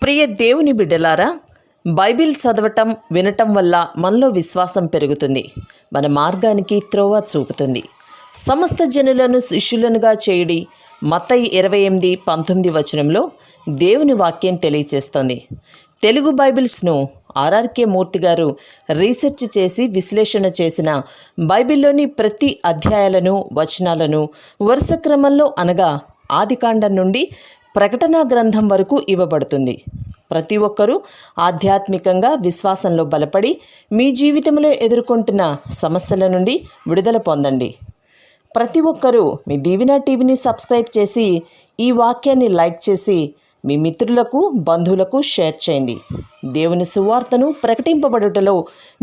ప్రియ దేవుని బిడ్డలారా, బైబిల్ చదవటం వినటం వల్ల మనలో విశ్వాసం పెరుగుతుంది. మన మార్గానికి త్రోవ చూపుతుంది. సమస్త జనులను శిష్యులనుగా చేయుడి మత్తయి 28:19 వచనంలో దేవుని వాక్యం తెలియచేస్తోంది. తెలుగు బైబిల్స్ను ఆర్ఆర్కే మూర్తి గారు రీసెర్చ్ చేసి విశ్లేషణ చేసిన బైబిల్లోని ప్రతి అధ్యాయాలను వచనాలను వరుస క్రమంలో అనగా ఆదికాండం నుండి ప్రకటనా గ్రంథం వరకు ఇవ్వబడుతుంది. ప్రతి ఒక్కరూ ఆధ్యాత్మికంగా విశ్వాసంలో బలపడి మీ జీవితంలో ఎదుర్కొంటున్న సమస్యల నుండి విడుదల పొందండి. ప్రతి ఒక్కరూ మీ దీవెన టీవీని సబ్స్క్రైబ్ చేసి ఈ వాక్యాన్ని లైక్ చేసి మీ మిత్రులకు బంధువులకు షేర్ చేయండి. దేవుని సువార్తను ప్రకటింపబడుటలో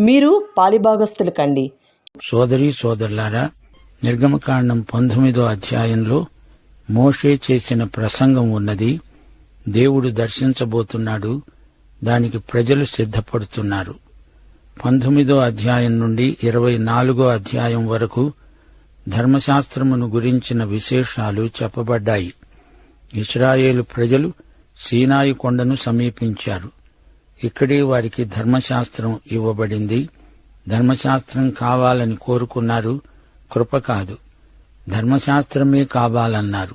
మీరు పాలిభాగస్తులు కండి. సోదరీ సోదరులారా, నిర్గమకాండం 19వ అధ్యాయంలో మోషే చేసిన ప్రసంగం ఉన్నది. దేవుడు దర్శించబోతున్నాడు. దానికి ప్రజలు సిద్ధపడుతున్నారు. 19వ అధ్యాయం నుండి 24వ అధ్యాయం వరకు ధర్మశాస్త్రమును గురించిన విశేషాలు చెప్పబడ్డాయి. ఇశ్రాయేలు ప్రజలు సీనాయి కొండను సమీపించారు. ఇక్కడే వారికి ధర్మశాస్త్రం ఇవ్వబడింది. ధర్మశాస్త్రం కావాలని కోరుకున్నారు, కృప కాదు. ధర్మశాస్త్రమే కావాలన్నారు.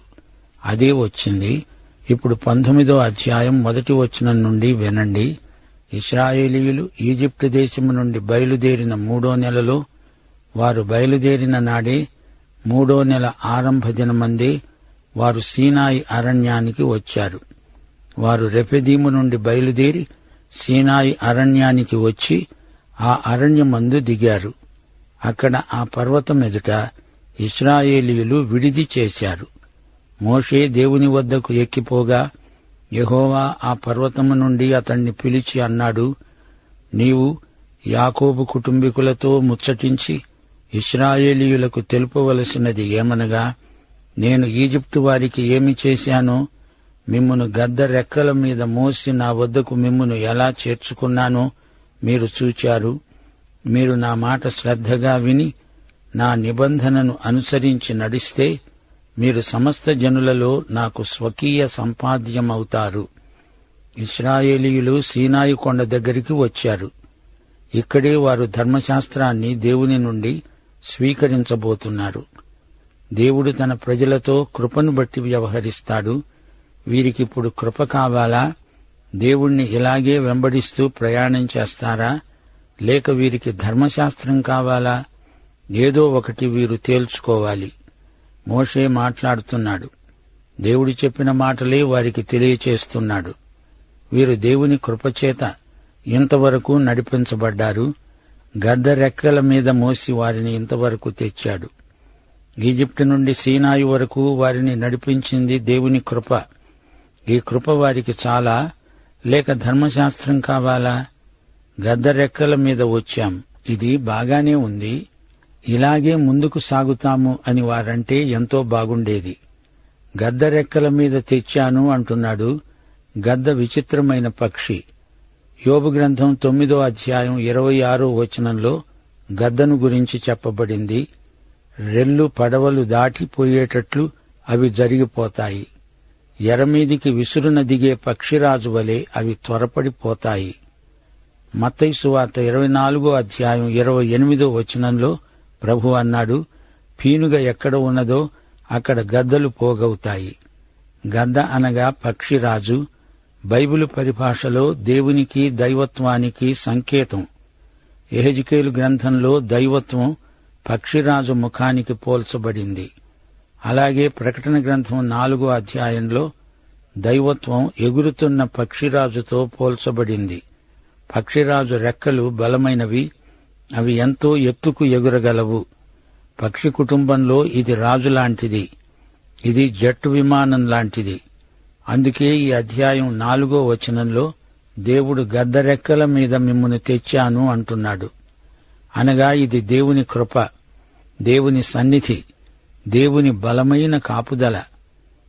అదే వచ్చింది. ఇప్పుడు 19వ అధ్యాయం 1వ వచనం నుండి వినండి. ఇశ్రాయేలీయులు ఈజిప్టు దేశము నుండి బయలుదేరిన 3వ నెలలో, వారు బయలుదేరిన నాడే 3వ నెల ఆరంభ దినమందే వారు సీనాయి అరణ్యానికి వచ్చారు. వారు రెఫెదీము నుండి బయలుదేరి సీనాయి అరణ్యానికి వచ్చి ఆ అరణ్యమందు దిగారు. అక్కడ ఆ పర్వతం ఎదుట ఇశ్రాయేలీయులు విడిది చేశారు. మోషే దేవుని వద్దకు ఎక్కిపోగా యెహోవా ఆ పర్వతము నుండి అతణ్ణి పిలిచి అన్నాడు, నీవు యాకోబు కుటుంబీకులతో ముచ్చటించి ఇశ్రాయేలీయులకు తెలుపవలసినది ఏమనగా, నేను ఈజిప్టు వారికి ఏమి చేశానో, మిమ్మును గద్ద రెక్కల మీద మోసి నా వద్దకు మిమ్మును ఎలా చేర్చుకున్నానో మీరు చూచారు. మీరు నా మాట శ్రద్ధగా విని నా నిబంధనను అనుసరించి నడిస్తే మీరు సమస్త జనులలో నాకు స్వకీయ సంపాద్యమవుతారు. ఇశ్రాయేలీయులు సీనాయి కొండ దగ్గరికి వచ్చారు. ఇక్కడే వారు ధర్మశాస్త్రాన్ని దేవుని నుండి స్వీకరించబోతున్నారు. దేవుడు తన ప్రజలతో కృపను బట్టి వ్యవహరిస్తాడు. వీరికిప్పుడు కృప కావాలా? దేవుణ్ణి ఇలాగే వెంబడిస్తూ ప్రయాణం చేస్తారా? లేక వీరికి ధర్మశాస్త్రం కావాలా? ఏదో ఒకటి వీరు తేల్చుకోవాలి. మోషే మాట్లాడుతున్నాడు. దేవుడు చెప్పిన మాటలే వారికి తెలియచేస్తున్నాడు. వీరు దేవుని కృపచేత ఇంతవరకు నడిపించబడ్డారు. గద్ద రెక్కల మీద మోసి వారిని ఇంతవరకు తెచ్చాడు. ఈజిప్టు నుండి సీనాయి వరకు వారిని నడిపించింది దేవుని కృప. ఈ కృప వారికి చాలా, లేక ధర్మశాస్త్రం కావాలా? గద్ద రెక్కల మీద వచ్చాం, ఇది బాగానే ఉంది, ఇలాగే ముందుకు సాగుతాము అని వారంటే ఎంతో బాగుండేది. గద్ద రెక్కల మీద తెచ్చాను అంటున్నాడు. గద్ద విచిత్రమైన పక్షి. యోబు గ్రంథం 9వ అధ్యాయం 26వ వచనంలో గద్దను గురించి చెప్పబడింది. రెల్లు పడవలు దాటిపోయేటట్లు అవి జరిగిపోతాయి. ఎరమీదికి విసురున దిగే పక్షిరాజు వలె అవి త్వరపడిపోతాయి. మత్తయి సువార్త 24వ అధ్యాయం 28వ వచనంలో ప్రభు అన్నాడు, పీనుగ ఎక్కడ ఉన్నదో అక్కడ గద్దలు పోగవుతాయి. గద్ద అనగా పక్షిరాజు. బైబిలు పరిభాషలో దేవునికి దైవత్వానికి సంకేతం. యెహెజ్కేలు గ్రంథంలో దైవత్వం పక్షిరాజు ముఖానికి పోల్చబడింది. అలాగే ప్రకటన గ్రంథం 4వ అధ్యాయంలో దైవత్వం ఎగురుతున్న పక్షిరాజుతో పోల్చబడింది. పక్షిరాజు రెక్కలు బలమైనవి, అవి ఎంతో ఎత్తుకు ఎగురగలవు. పక్షి కుటుంబంలో ఇది రాజులాంటిది, ఇది జెట్ విమానం లాంటిది. అందుకే ఈ అధ్యాయం 4వ వచనంలో దేవుడు గద్ద రెక్కల మీద మిమ్మును తెచ్చాను అంటున్నాడు. అనగా ఇది దేవుని కృప, దేవుని సన్నిధి, దేవుని బలమైన కాపుదల.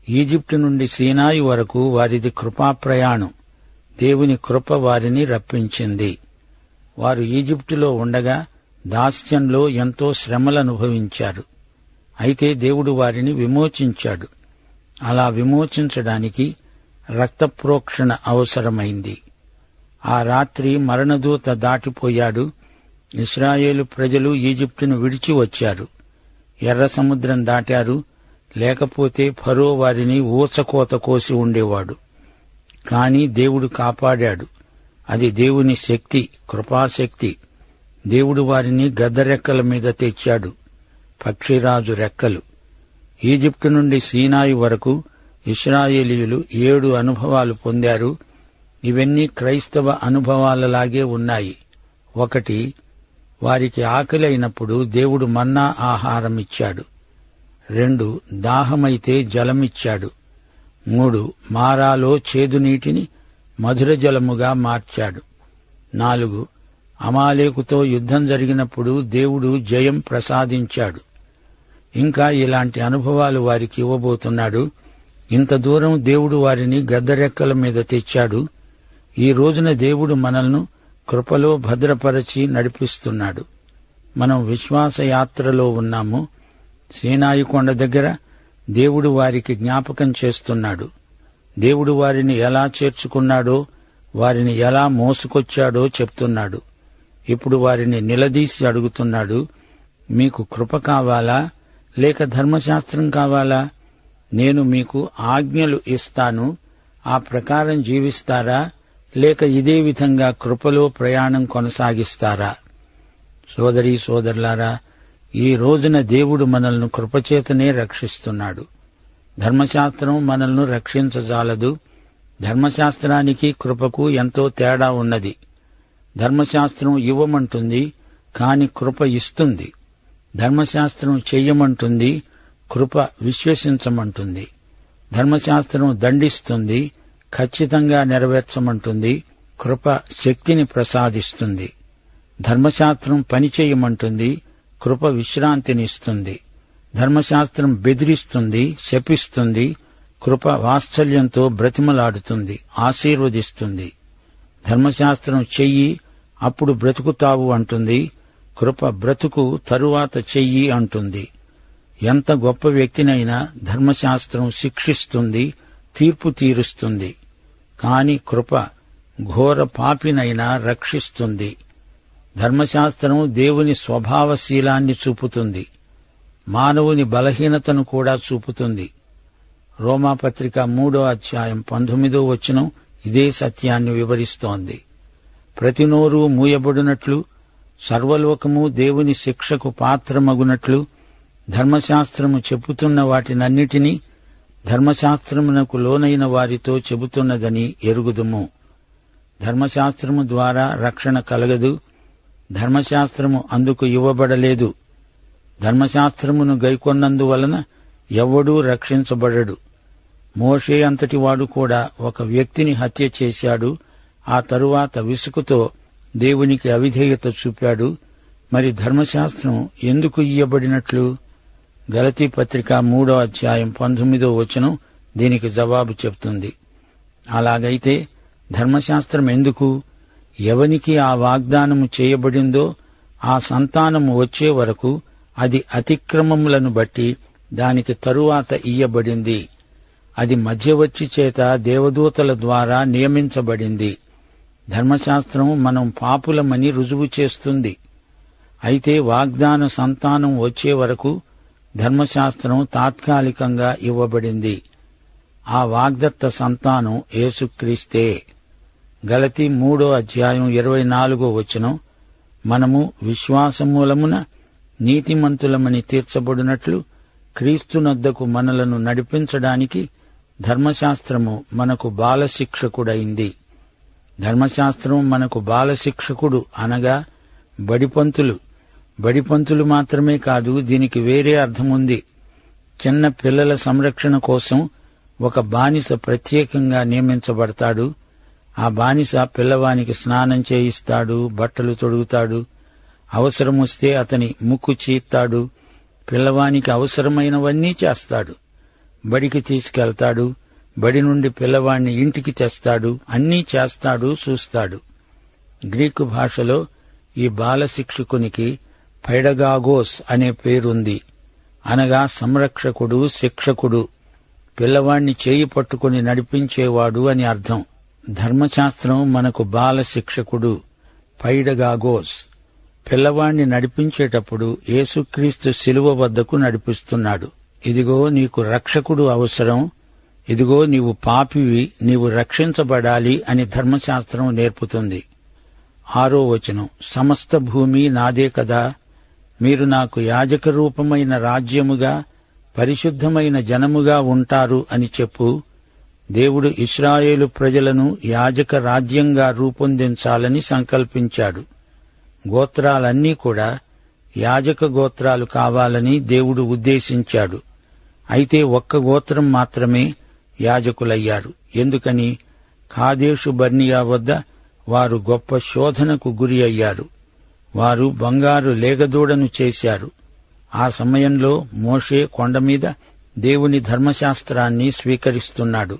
ఈజిప్టు నుండి సీనాయి వరకు వారిది కృపా ప్రయాణం. దేవుని కృప వారిని రప్పించింది. వారు ఈజిప్టులో ఉండగా దాస్యంలో ఎంతో శ్రమలనుభవించారు. అయితే దేవుడు వారిని విమోచించాడు. అలా విమోచించడానికి రక్తప్రోక్షణ అవసరమైంది. ఆ రాత్రి మరణదూత దాటిపోయాడు. ఇశ్రాయేలు ప్రజలు ఈజిప్టును విడిచి వచ్చారు. ఎర్ర సముద్రం దాటారు. లేకపోతే ఫరో వారిని ఊచకోత కోసి ఉండేవాడు. కాని దేవుడు కాపాడాడు. అది దేవుని శక్తి, కృపాశక్తి. దేవుడు వారిని గద్దరెక్కల మీద తెచ్చాడు, పక్షిరాజు రెక్కలు. ఈజిప్టు నుండి సీనాయి వరకు ఇశ్రాయేలీయులు 7 అనుభవాలు పొందారు. ఇవన్నీ క్రైస్తవ అనుభవాలలాగే ఉన్నాయి. 1, వారికి ఆకలి అయినప్పుడు దేవుడు మన్నా ఆహారమిచ్చాడు. 2, దాహమైతే జలమిచ్చాడు. 3, మారాలో చేదు నీటిని మధుర జలముగా మార్చాడు. 4, అమాలేకుతో యుద్ధం జరిగినప్పుడు దేవుడు జయం ప్రసాదించాడు. ఇంకా ఇలాంటి అనుభవాలు వారికి ఇవ్వబోతున్నాడు. ఇంత దూరం దేవుడు వారిని గద్దరెక్కల మీద తెచ్చాడు. ఈ రోజున దేవుడు మనల్ని కృపలో భద్రపరచి నడిపిస్తున్నాడు. మనం విశ్వాస యాత్రలో ఉన్నాము. సీనాయి కొండ దగ్గర దేవుడు వారికి జ్ఞాపకం చేస్తున్నాడు. దేవుడు వారిని ఎలా చేర్చుకున్నాడో, వారిని ఎలా మోసుకొచ్చాడో చెప్తున్నాడు. ఇప్పుడు వారిని నిలదీసి అడుగుతున్నాడు, మీకు కృప కావాలా లేక ధర్మశాస్త్రం కావాలా? నేను మీకు ఆజ్ఞలు ఇస్తాను, ఆ ప్రకారం జీవిస్తారా లేక ఇదే విధంగా కృపలో ప్రయాణం కొనసాగిస్తారా? సోదరీ సోదరులారా, ఈ రోజున దేవుడు మనల్ని కృపచేతనే రక్షిస్తున్నాడు. ధర్మశాస్త్రం మనల్ని రక్షించజాలదు. ధర్మశాస్త్రానికి కృపకు ఎంతో తేడా ఉన్నది. ధర్మశాస్త్రం ఇవ్వమంటుంది, కాని కృప ఇస్తుంది. ధర్మశాస్త్రం చెయ్యమంటుంది, కృప విశ్వసించమంటుంది. ధర్మశాస్త్రం దండిస్తుంది, ఖచ్చితంగా నెరవేర్చమంటుంది. కృప శక్తిని ప్రసాదిస్తుంది. ధర్మశాస్త్రం పనిచేయమంటుంది, కృప విశ్రాంతినిస్తుంది. ధర్మశాస్త్రం బెదిరిస్తుంది, శపిస్తుంది. కృప వాత్సల్యంతో బ్రతిమలాడుతుంది, ఆశీర్వదిస్తుంది. ధర్మశాస్త్రం చెయ్యి, అప్పుడు బ్రతుకుతావు అంటుంది. కృప బ్రతుకు, తరువాత చెయ్యి అంటుంది. ఎంత గొప్ప వ్యక్తినైనా ధర్మశాస్త్రం శిక్షిస్తుంది, తీర్పు తీరుస్తుంది. కాని కృప ఘోర పాపినైనా రక్షిస్తుంది. ధర్మశాస్త్రం దేవుని స్వభావశీలాన్ని చూపుతుంది, మానవుని బలహీనతను కూడా చూపుతుంది. రోమాపత్రిక 3:19 ఇదే సత్యాన్ని వివరిస్తోంది. ప్రతి నోరు మూయబడినట్లు, సర్వలోకము దేవుని శిక్షకు పాత్రమగునట్లు ధర్మశాస్త్రము చెబుతున్న వాటినన్నిటినీ ధర్మశాస్త్రమునకు లోనైన వారితో చెబుతున్నదని ఎరుగుదుము. ధర్మశాస్త్రము ద్వారా రక్షణ కలగదు. ధర్మశాస్త్రము అందుకు ఇవ్వబడలేదు. ధర్మశాస్త్రమును గైకొన్నందువలన ఎవ్వడూ రక్షించబడడు. మోషే అంతటి వాడు కూడా ఒక వ్యక్తిని హత్య చేశాడు. ఆ తరువాత విసుగుతో దేవునికి అవిధేయత చూపాడు. మరి ధర్మశాస్త్రం ఎందుకు ఇయ్యబడినట్లు? గలతీ పత్రిక 3:19 దీనికి జవాబు చెప్తుంది. అలాగైతే ధర్మశాస్త్రం ఎందుకు? ఎవనికి ఆ వాగ్దానము చేయబడిందో ఆ సంతానము వచ్చే వరకు అది అతిక్రమములను బట్టి దానికి తరువాత ఇయ్యబడింది. అది మధ్యవర్తి చేత దేవదూతల ద్వారా నియమించబడింది. ధర్మశాస్త్రం మనం పాపులమని రుజువు చేస్తుంది. అయితే వాగ్దాన సంతానం వచ్చే వరకు ధర్మశాస్త్రం తాత్కాలికంగా ఇవ్వబడింది. ఆ వాగ్దత్త సంతానం యేసుక్రీస్తే. గలతీ 3:24 మనము విశ్వాసమూలమున నీతిమంతులమని తీర్చబడినట్లు క్రీస్తునొద్దకు మనలను నడిపించడానికి ధర్మశాస్త్రము మనకు బాలశిక్షకుడైంది. ధర్మశాస్త్రం మనకు బాలశిక్షకుడు అనగా బడిపంతులు మాత్రమే కాదు, దీనికి వేరే అర్థముంది. చిన్న పిల్లల సంరక్షణ కోసం ఒక బానిస ప్రత్యేకంగా నియమించబడతాడు. ఆ బానిస పిల్లవానికి స్నానం చేయిస్తాడు, బట్టలు తొడుగుతాడు, అవసరమొస్తే అతని ముక్కు చీత్తాడు, పిల్లవానికి అవసరమైనవన్నీ చేస్తాడు. బడికి తీసుకెళ్తాడు, బడి నుండి పిల్లవాణ్ణి ఇంటికి తెస్తాడు, అన్నీ చేస్తాడు, చూస్తాడు. గ్రీకు భాషలో ఈ బాలశిక్షకునికి పైడగాగోస్ అనే పేరుంది, అనగా సంరక్షకుడు, శిక్షకుడు. పిల్లవాణ్ణి చేయి పట్టుకుని నడిపించేవాడు అని అర్థం. ధర్మశాస్త్రం మనకు బాల శిక్షకుడు, పైడగాగోస్. పిల్లవాణ్ణి నడిపించేటప్పుడు యేసుక్రీస్తు శిలువ వద్దకు నడిపిస్తున్నాడు. ఇదిగో నీకు రక్షకుడు అవసరం, ఇదిగో నీవు పాపివి, నీవు రక్షించబడాలి అని ధర్మశాస్త్రం నేర్పుతుంది. 6వ వచనం, సమస్త భూమి నాదే కదా, మీరు నాకు యాజక రూపమైన రాజ్యముగా పరిశుద్ధమైన జనముగా ఉంటారు అని చెప్పు. దేవుడు ఇశ్రాయేలు ప్రజలను యాజక రాజ్యంగా రూపొందించాలని సంకల్పించాడు. గోత్రాలన్నీ కూడా యాజక గోత్రాలు కావాలని దేవుడు ఉద్దేశించాడు. అయితే ఒక్క గోత్రం మాత్రమే యాజకులయ్యారు. ఎందుకని? కాదేషు బర్నియా వద్ద వారు గొప్ప శోధనకు గురి అయ్యారు. వారు బంగారు లేగదూడను చేశారు. ఆ సమయంలో మోషే కొండమీద దేవుని ధర్మశాస్త్రాన్ని స్వీకరిస్తున్నాడు.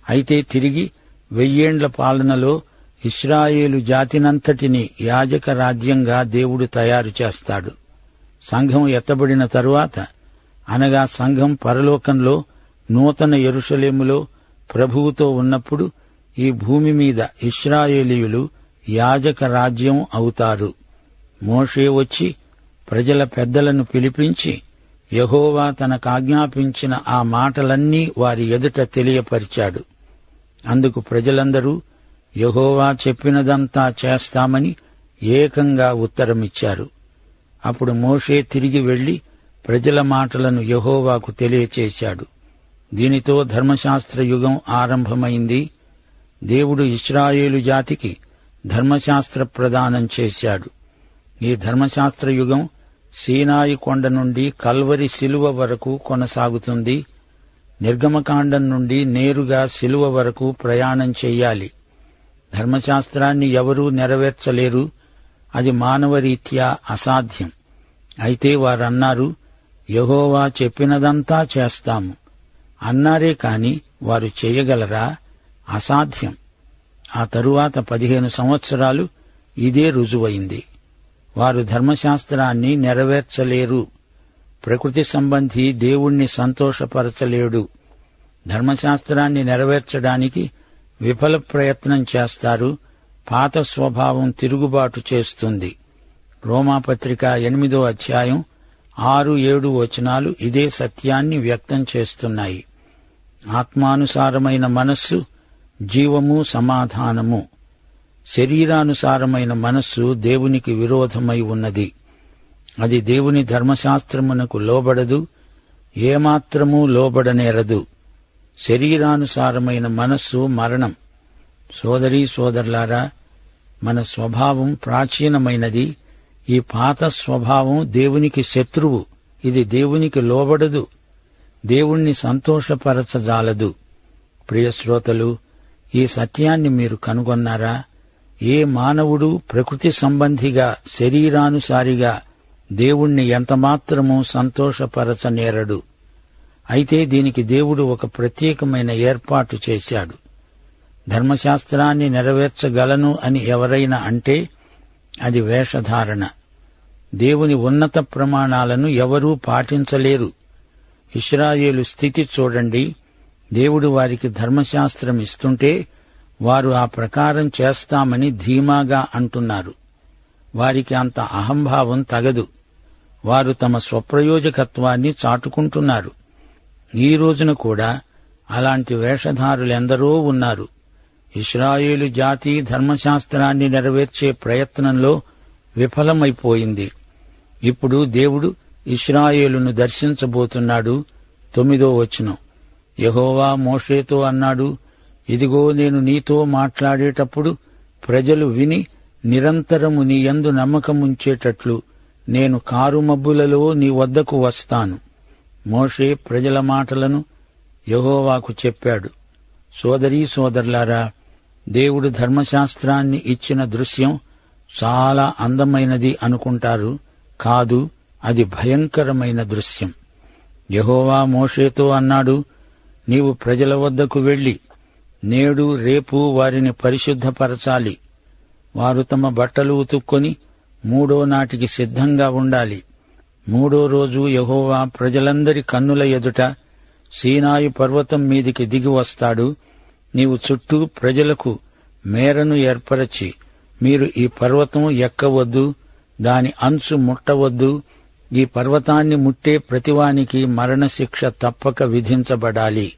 అయితే తిరిగి 1000 ఏండ్ల పాలనలో ఇశ్రాయేలు జాతినంతటిని యాజక రాజ్యంగా దేవుడు తయారు చేస్తాడు. సంఘం ఎత్తబడిన తరువాత, అనగా సంఘం పరలోకంలో నూతన యెరూషలేములో ప్రభువుతో ఉన్నప్పుడు ఈ భూమి మీద ఇశ్రాయేలీయులు యాజక రాజ్యం అవుతారు. మోషే వచ్చి ప్రజల పెద్దలను పిలిపించి యెహోవా తనకాజ్ఞాపించిన ఆ మాటలన్నీ వారి ఎదుట తెలియపరిచాడు. అందుకు ప్రజలందరూ యెహోవా చెప్పినదంతా చేస్తామని ఏకంగా ఉత్తరమిచ్చారు. అప్పుడు మోషే తిరిగి వెళ్లి ప్రజల మాటలను యెహోవాకు తెలియచేశాడు. దీనితో ధర్మశాస్త్ర యుగం ఆరంభమైంది. దేవుడు ఇశ్రాయేలు జాతికి ధర్మశాస్త్ర ప్రదానం చేశాడు. ఈ ధర్మశాస్త్ర యుగం సీనాయి కొండ నుండి కల్వరి శిలువ వరకు కొనసాగుతుంది. నిర్గమకాండం నుండి నేరుగా శిలువ వరకు ప్రయాణం చెయ్యాలి. ధర్మశాస్త్రాన్ని ఎవరూ నెరవేర్చలేరు, అది మానవరీత్యా అసాధ్యం. అయితే వారన్నారు, యెహోవా చెప్పినదంతా చేస్తాము అన్నారే కాని వారు చేయగలరా? అసాధ్యం. ఆ తరువాత 15 సంవత్సరాలు ఇదే రుజువైంది. వారు ధర్మశాస్త్రాన్ని నెరవేర్చలేరు. ప్రకృతి సంబంధి దేవుణ్ణి సంతోషపరచలేడు. ధర్మశాస్త్రాన్ని నెరవేర్చడానికి విఫల ప్రయత్నం చేస్తారు. పాత స్వభావం తిరుగుబాటు చేస్తుంది. రోమాపత్రిక 8వ అధ్యాయం 6-7 వచనాలు ఇదే సత్యాన్ని వ్యక్తం చేస్తున్నాయి. ఆత్మానుసారమైన మనస్సు జీవము, సమాధానము. శరీరానుసారమైన మనస్సు దేవునికి విరోధమై ఉన్నది. అది దేవుని ధర్మశాస్త్రమునకు లోబడదు, ఏమాత్రమూ లోబడనేరదు. శరీరానుసారమైన మనస్సు మరణం. సోదరీ సోదరులారా, మన స్వభావం ప్రాచీనమైనది. ఈ పాత స్వభావం దేవునికి శత్రువు. ఇది దేవునికి లోబడదు, దేవుణ్ణి సంతోషపరచజాలదు. ప్రియశ్రోతలు, ఈ సత్యాన్ని మీరు కనుగొన్నారా? ఏ మానవుడు ప్రకృతి సంబంధిగా, శరీరానుసారిగా దేవుణ్ణి ఎంతమాత్రమూ సంతోషపరచనేరడు. అయితే దీనికి దేవుడు ఒక ప్రత్యేకమైన ఏర్పాటు చేశాడు. ధర్మశాస్త్రాన్ని నెరవేర్చగలను అని ఎవరైనా అంటే అది వేషధారణ. దేవుని ఉన్నత ప్రమాణాలను ఎవరూ పాటించలేరు. ఇశ్రాయేలు స్థితి చూడండి. దేవుడు వారికి ధర్మశాస్త్రం ఇస్తుంటే వారు ఆ ప్రకారం చేస్తామని ధీమాగా అంటున్నారు. వారికి అంత అహంభావం తగదు. వారు తమ స్వప్రయోజకత్వాన్ని చాటుకుంటున్నారు. ఈ రోజున కూడా అలాంటి వేషధారులెందరో ఉన్నారు. ఇశ్రాయేలు జాతి ధర్మశాస్త్రాన్ని నెరవేర్చే ప్రయత్నంలో విఫలమైపోయింది. ఇప్పుడు దేవుడు ఇశ్రాయేలును దర్శించబోతున్నాడు. 9వ వచనం, యెహోవా మోషేతో అన్నాడు, ఇదిగో నేను నీతో మాట్లాడేటప్పుడు ప్రజలు విని నిరంతరము నీ యందు నమ్మకముంచేటట్లు నేను కారుమబ్బులలో నీ వద్దకు వస్తాను. మోషే ప్రజల మాటలను యెహోవాకు చెప్పాడు. సోదరీ సోదరులారా, దేవుడు ధర్మశాస్త్రాన్ని ఇచ్చిన దృశ్యం చాలా అందమైనది అనుకుంటారు. కాదు, అది భయంకరమైన దృశ్యం. యెహోవా మోషేతో అన్నాడు, నీవు ప్రజల వద్దకు వెళ్లి నేడు రేపు వారిని పరిశుద్ధపరచాలి. వారు తమ బట్టలు ఉతుక్కొని 3వ నాటికి సిద్ధంగా ఉండాలి. 3వ రోజు యెహోవా ప్రజలందరి కన్నుల ఎదుట సీనాయి పర్వతం మీదికి దిగి వస్తాడు. నీవు చుట్టూ ప్రజలకు మేరను ఏర్పరచి, మీరు ఈ పర్వతం ఎక్కవద్దు, దాని అంచు ముట్టవద్దు, ఈ పర్వతాన్ని ముట్టే ప్రతివానికి మరణశిక్ష తప్పక విధించబడాలి.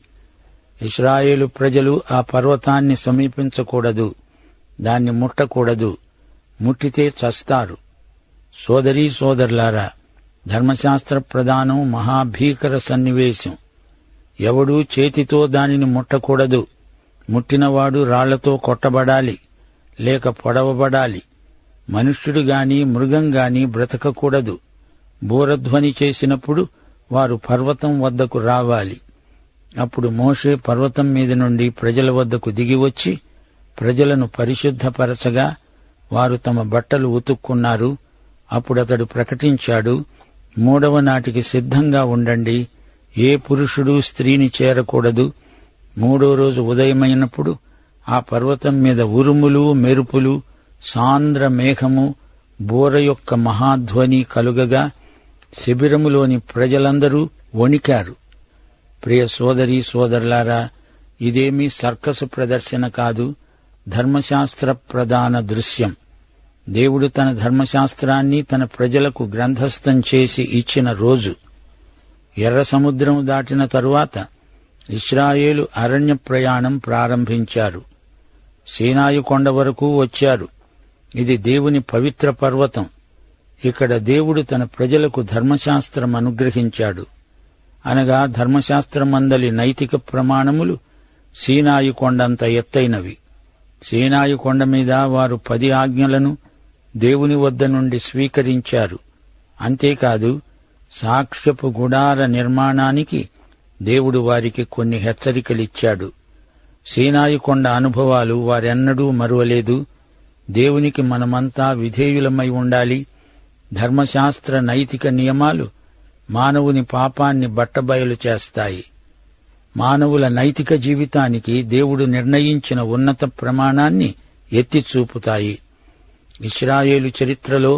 ఇశ్రాయేలు ప్రజలు ఆ పర్వతాన్ని సమీపించకూడదు, దాన్ని ముట్టకూడదు, ముట్టితే చస్తారు. సోదరీ సోదరులారా, ధర్మశాస్త్ర ప్రదానం మహాభీకర సన్నివేశం. ఎవడూ చేతితో దానిని ముట్టకూడదు. ముట్టినవాడు రాళ్లతో కొట్టబడాలి, లేక పొడవబడాలి. మనుష్యుడు గాని మృగం గాని బ్రతకకూడదు. బూరధ్వని చేసినప్పుడు వారు పర్వతం వద్దకు రావాలి. అప్పుడు మోషే పర్వతం మీద నుండి ప్రజల వద్దకు దిగివచ్చి ప్రజలను పరిశుద్ధపరచగా వారు తమ బట్టలు ఉతుక్కున్నారు. అప్పుడతడు ప్రకటించాడు, 3వ నాటికి సిద్ధంగా ఉండండి. ఏ పురుషుడు స్త్రీని చేరకూడదు. 3వ రోజు ఉదయమైనప్పుడు ఆ పర్వతం మీద ఉరుములు, మెరుపులు, సాంద్ర మేఘము, బూర యొక్క మహాధ్వని కలుగగా శిబిరములోని ప్రజలందరూ వణికారు. ప్రియ సోదరీ సోదరులారా, ఇదేమీ సర్కసు ప్రదర్శన కాదు, ధర్మశాస్త్ర ప్రధాన దృశ్యం. దేవుడు తన ధర్మశాస్త్రాన్ని తన ప్రజలకు గ్రంథస్థం చేసి ఇచ్చిన రోజు. ఎర్ర సముద్రం దాటిన తరువాత ఇశ్రాయేలు అరణ్య ప్రయాణం ప్రారంభించారు. సీనాయి కొండ వరకు వచ్చారు. ఇది దేవుని పవిత్ర పర్వతం. ఇక్కడ దేవుడు తన ప్రజలకు ధర్మశాస్త్రం అనుగ్రహించాడు. అనగా ధర్మశాస్త్రమందలి నైతిక ప్రమాణములు సీనాయి కొండంత ఎత్తైనవి. సీనాయి కొండ మీద వారు 10 ఆజ్ఞలను దేవుని వద్ద నుండి స్వీకరించారు. అంతేకాదు, సాక్ష్యపు గుడార నిర్మాణానికి దేవుడు వారికి కొన్ని హెచ్చరికలిచ్చాడు. సీనాయి కొండ అనుభవాలు వారెన్నడూ మరువలేదు. దేవునికి మనమంతా విధేయులమై ఉండాలి. ధర్మశాస్త్ర నైతిక నియమాలు మానవుని పాపాన్ని బట్టబయలు చేస్తాయి. మానవుల నైతిక జీవితానికి దేవుడు నిర్ణయించిన ఉన్నత ప్రమాణాన్ని ఎత్తిచూపుతాయి. ఇశ్రాయేలు చరిత్రలో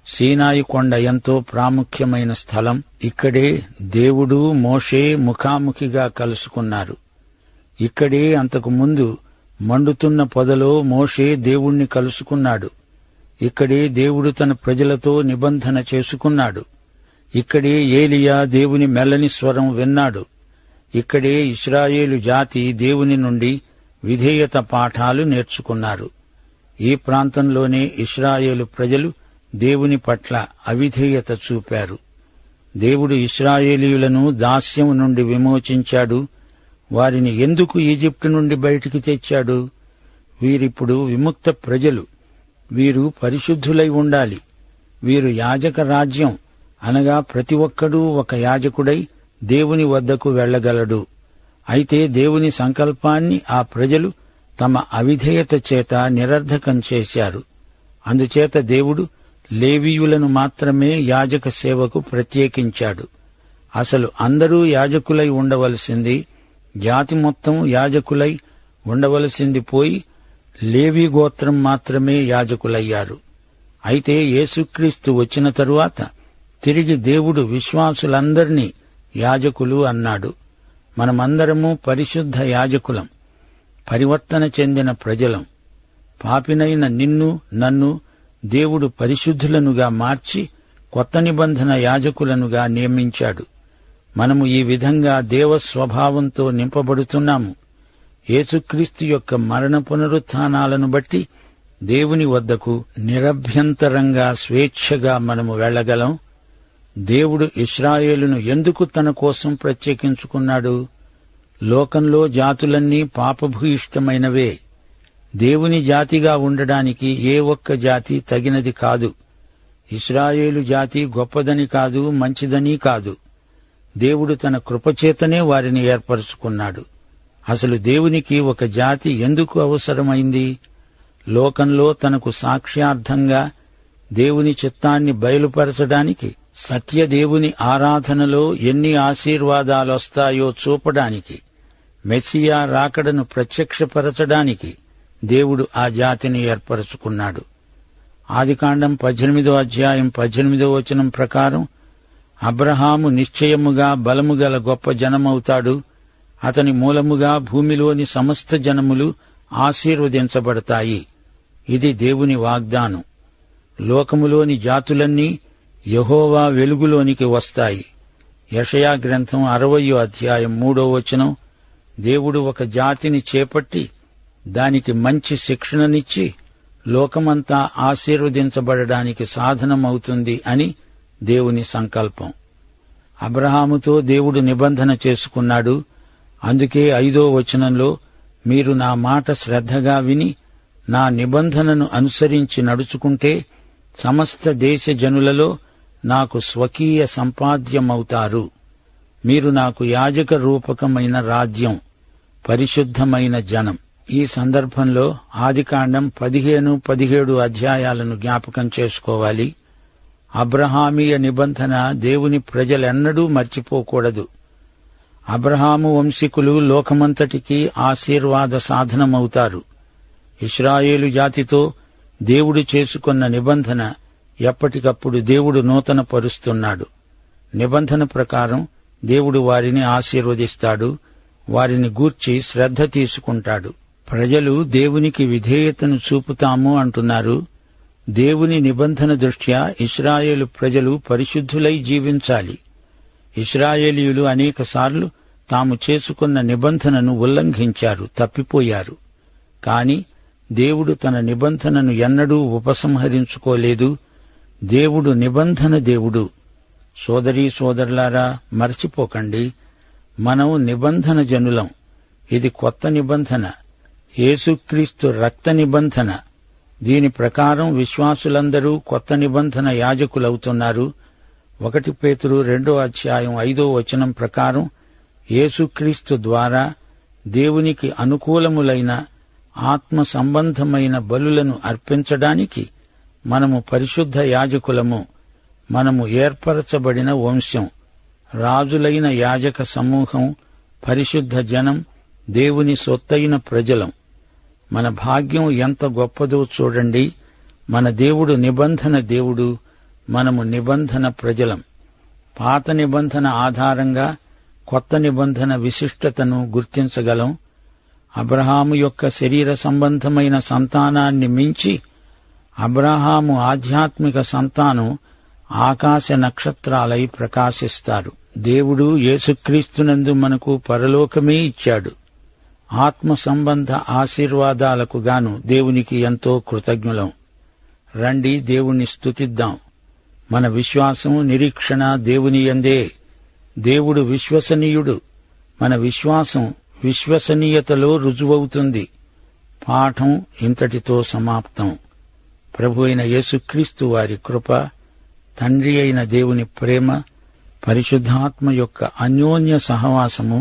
సీనాయి కొండ ఎంతో ప్రాముఖ్యమైన స్థలం. ఇక్కడే దేవుడు మోషే ముఖాముఖిగా కలుసుకున్నారు. ఇక్కడే అంతకు ముందు మండుతున్న పొదలో మోషే దేవుణ్ణి కలుసుకున్నాడు. ఇక్కడే దేవుడు తన ప్రజలతో నిబంధన చేసుకున్నాడు. ఇక్కడే ఏలియా దేవుని మెల్లని స్వరం విన్నాడు. ఇక్కడే ఇశ్రాయేలు జాతి దేవుని నుండి విధేయత పాఠాలు నేర్చుకున్నారు. ఈ ప్రాంతంలోనే ఇశ్రాయేలు ప్రజలు దేవుని పట్ల అవిధేయత చూపారు. దేవుడు ఇశ్రాయేలీయులను దాస్యం నుండి విమోచించాడు. వారిని ఎందుకు ఈజిప్టు నుండి బయటికి తెచ్చాడు? వీరిప్పుడు విముక్త ప్రజలు. వీరు పరిశుద్ధులై ఉండాలి. వీరు యాజక రాజ్యం, అనగా ప్రతి ఒక్కడూ ఒక యాజకుడై దేవుని వద్దకు వెళ్లగలడు. అయితే దేవుని సంకల్పాన్ని ఆ ప్రజలు తమ అవిధేయత చేత నిరర్ధకం చేశారు. అందుచేత దేవుడు లేవీయులను మాత్రమే యాజక సేవకు ప్రత్యేకించాడు. అసలు అందరూ యాజకులై ఉండవలసింది, జాతి మొత్తం యాజకులై ఉండవలసింది పోయి లేవీ గోత్రం మాత్రమే యాజకులయ్యారు. అయితే యేసుక్రీస్తు వచ్చిన తరువాత తిరిగి దేవుడు విశ్వాసులందర్నీ యాజకులు అన్నాడు. మనమందరము పరిశుద్ధ యాజకులం, పరివర్తన చెందిన ప్రజలం. పాపినైన నిన్ను నన్ను దేవుడు పరిశుద్ధులనుగా మార్చి కొత్త నిబంధన యాజకులనుగా నియమించాడు. మనము ఈ విధంగా దేవస్వభావంతో నింపబడుతున్నాము. యేసుక్రీస్తు యొక్క మరణ పునరుత్థానాలను బట్టి దేవుని వద్దకు నిరభ్యంతరంగా స్వేచ్ఛగా మనము వెళ్లగలం. దేవుడు ఇశ్రాయేలును ఎందుకు తన కోసం ప్రత్యేకించుకున్నాడు? లోకంలో జాతులన్నీ పాపభూయిష్టమైనవే. దేవుని జాతిగా ఉండడానికి ఏ ఒక్క జాతి తగినది కాదు. ఇశ్రాయేలు జాతి గొప్పదని కాదు, మంచిదని కాదు. దేవుడు తన కృపచేతనే వారిని ఏర్పరచుకున్నాడు. అసలు దేవునికి ఒక జాతి ఎందుకు అవసరమైంది? లోకంలో తనకు సాక్ష్యార్థంగా దేవుని చిత్తాన్ని బయలుపరచడానికి, సత్యదేవుని ఆరాధనలో ఎన్ని ఆశీర్వాదాలొస్తాయో చూపడానికి, మెస్సియా రాకడను ప్రత్యక్షపరచడానికి దేవుడు ఆ జాతిని ఏర్పరచుకున్నాడు. ఆదికాండం 18వ అధ్యాయం 18వ వచనం ప్రకారం అబ్రహాము నిశ్చయముగా బలముగల గొప్ప జనమవుతాడు. అతని మూలముగా భూమిలోని సమస్త జనములు ఆశీర్వదించబడతాయి. ఇది దేవుని వాగ్దానం. లోకములోని జాతులన్నీ యెహోవా వెలుగులోనికి వస్తాయి. యెషయా గ్రంథం 60వ అధ్యాయం 3వ వచనం. దేవుడు ఒక జాతిని చేపట్టి దానికి మంచి శిక్షణనిచ్చి లోకమంతా ఆశీర్వదించబడడానికి సాధనమవుతుంది అని దేవుని సంకల్పం. అబ్రహాముతో దేవుడు నిబంధన చేసుకున్నాడు. అందుకే 5వ వచనంలో, మీరు నా మాట శ్రద్ధగా విని నా నిబంధనను అనుసరించి నడుచుకుంటే సమస్త దేశ జనులలో నాకు స్వకీయ సంపాద్యమవుతారు. మీరు నాకు యాజక రూపకమైన రాజ్యం, పరిశుద్ధమైన జనం. ఈ సందర్భంలో ఆదికాండం 15-17 అధ్యాయాలను జ్ఞాపకం చేసుకోవాలి. అబ్రహామీయ నిబంధన దేవుని ప్రజలెన్నడూ మర్చిపోకూడదు. అబ్రహాము వంశీకులు లోకమంతటికీ ఆశీర్వాద సాధనమవుతారు. ఇశ్రాయేలు జాతితో దేవుడు చేసుకున్న నిబంధన ఎప్పటికప్పుడు దేవుడు నూతనపరుస్తున్నాడు. నిబంధన ప్రకారం దేవుడు వారిని ఆశీర్వదిస్తాడు. వారిని గూర్చి శ్రద్ధ తీసుకుంటాడు. ప్రజలు దేవునికి విధేయతను చూపుతాము అంటున్నారు. దేవుని నిబంధన దృష్ట్యా ఇశ్రాయేలు ప్రజలు పరిశుద్ధులై జీవించాలి. ఇశ్రాయేలీయులు అనేకసార్లు తాము చేసుకున్న నిబంధనను ఉల్లంఘించారు, తప్పిపోయారు. కాని దేవుడు తన నిబంధనను ఎన్నడూ ఉపసంహరించుకోలేదు. దేవుడు నిబంధన దేవుడు. సోదరీ సోదరులారా, మర్చిపోకండి, మనం నిబంధన జనులం. ఇది కొత్త నిబంధన, యేసుక్రీస్తు రక్త నిబంధన. దీని ప్రకారం విశ్వాసులందరూ కొత్త నిబంధన యాజకులవుతున్నారు. 1 పేతురు 2వ అధ్యాయం 5వ వచనం ప్రకారం యేసుక్రీస్తు ద్వారా దేవునికి అనుకూలములైన ఆత్మ సంబంధమైన బలులను అర్పించడానికి మనము పరిశుద్ధ యాజకులము. మనము ఏర్పరచబడిన వంశం, రాజులైన యాజక సమూహం, పరిశుద్ధ జనం, దేవుని సొత్తైన ప్రజలం. మన భాగ్యం ఎంత గొప్పదో చూడండి. మన దేవుడు నిబంధన దేవుడు, మనము నిబంధన ప్రజలం. పాత నిబంధన ఆధారంగా కొత్త నిబంధన విశిష్టతను గుర్తించగలం. అబ్రహాము యొక్క శరీర సంబంధమైన సంతానాన్ని మించి అబ్రహాము ఆధ్యాత్మిక సంతానం ఆకాశ నక్షత్రాలై ప్రకాశిస్తారు. దేవుడు యేసుక్రీస్తునందు మనకు పరలోకమే ఇచ్చాడు. ఆత్మ సంబంధ ఆశీర్వాదాలకు గాను దేవునికి ఎంతో కృతజ్ఞులం. రండి, దేవుణ్ణి స్తుతిద్దాం. మన విశ్వాసం, నిరీక్షణ దేవుని యందే. దేవుడు విశ్వసనీయుడు. మన విశ్వాసం విశ్వసనీయతలో రుజువవుతుంది. పాఠం ఇంతటితో సమాప్తం. ప్రభు అయిన యేసుక్రీస్తు వారి కృప, తండ్రి అయిన దేవుని ప్రేమ, పరిశుద్ధాత్మ యొక్క అన్యోన్య సహవాసము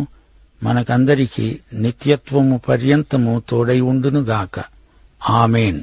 మనకందరికీ నిత్యత్వము పర్యంతము తోడై ఉండునుగాక. ఆమేన్.